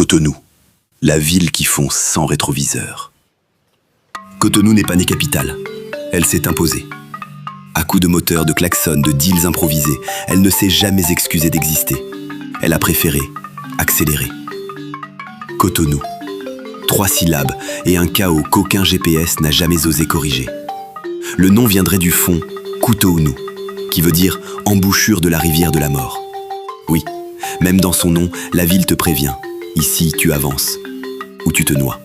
Cotonou, la ville qui fonce sans rétroviseur. Cotonou n'est pas née capitale, elle s'est imposée. À coups de moteurs, de klaxons, de deals improvisés, elle ne s'est jamais excusée d'exister. Elle a préféré accélérer. Cotonou, 3 syllabes et un chaos qu'aucun GPS n'a jamais osé corriger. Le nom viendrait du fond Coutounou, qui veut dire embouchure de la rivière de la mort. Oui, même dans son nom, la ville te prévient. Ici, tu avances, ou tu te noies.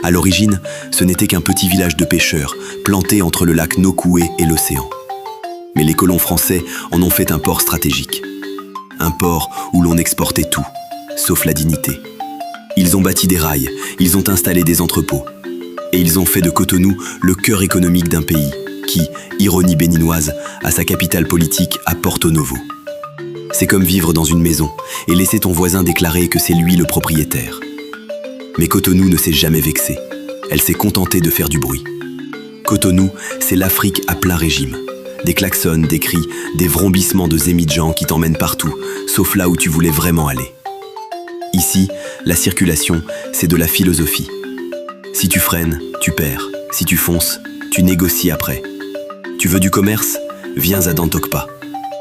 À l'origine, ce n'était qu'un petit village de pêcheurs, planté entre le lac Nokoué et l'océan. Mais les colons français en ont fait un port stratégique. Un port où l'on exportait tout, sauf la dignité. Ils ont bâti des rails, ils ont installé des entrepôts. Et ils ont fait de Cotonou le cœur économique d'un pays qui, ironie béninoise, a sa capitale politique à Porto Novo. C'est comme vivre dans une maison et laisser ton voisin déclarer que c'est lui le propriétaire. Mais Cotonou ne s'est jamais vexée. Elle s'est contentée de faire du bruit. Cotonou, c'est l'Afrique à plein régime. Des klaxons, des cris, des vrombissements de zémis de gens qui t'emmènent partout, sauf là où tu voulais vraiment aller. Ici, la circulation, c'est de la philosophie. Si tu freines, tu perds. Si tu fonces, tu négocies après. Tu veux du commerce? Viens à Dantokpa,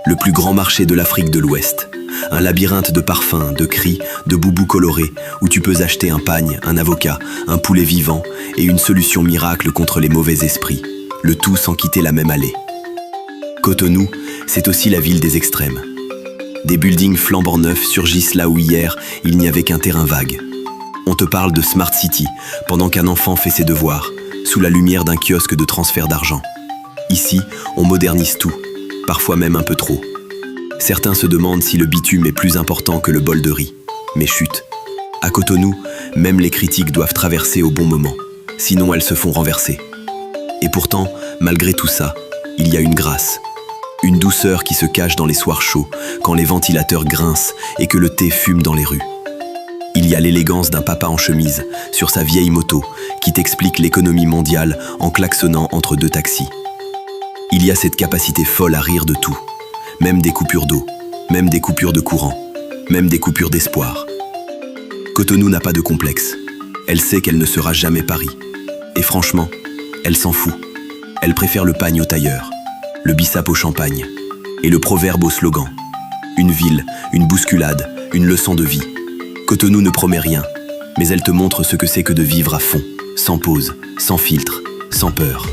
le plus grand marché de l'Afrique de l'Ouest. Un labyrinthe de parfums, de cris, de boubous colorés, où tu peux acheter un pagne, un avocat, un poulet vivant et une solution miracle contre les mauvais esprits, le tout sans quitter la même allée. Cotonou, c'est aussi la ville des extrêmes. Des buildings flambant neufs surgissent là où hier, il n'y avait qu'un terrain vague. On te parle de Smart City, pendant qu'un enfant fait ses devoirs, sous la lumière d'un kiosque de transfert d'argent. Ici, on modernise tout, parfois même un peu trop. Certains se demandent si le bitume est plus important que le bol de riz. Mais chut, à Cotonou, même les critiques doivent traverser au bon moment, sinon elles se font renverser. Et pourtant, malgré tout ça, il y a une grâce, une douceur qui se cache dans les soirs chauds, quand les ventilateurs grincent et que le thé fume dans les rues. Il y a l'élégance d'un papa en chemise, sur sa vieille moto, qui t'explique l'économie mondiale en klaxonnant entre 2 taxis. Il y a cette capacité folle à rire de tout, même des coupures d'eau, même des coupures de courant, même des coupures d'espoir. Cotonou n'a pas de complexe. Elle sait qu'elle ne sera jamais Paris. Et franchement, elle s'en fout. Elle préfère le pagne au tailleur, le bissap au champagne, et le proverbe au slogan. Une ville, une bousculade, une leçon de vie. Cotonou ne promet rien, mais elle te montre ce que c'est que de vivre à fond, sans pause, sans filtre, sans peur.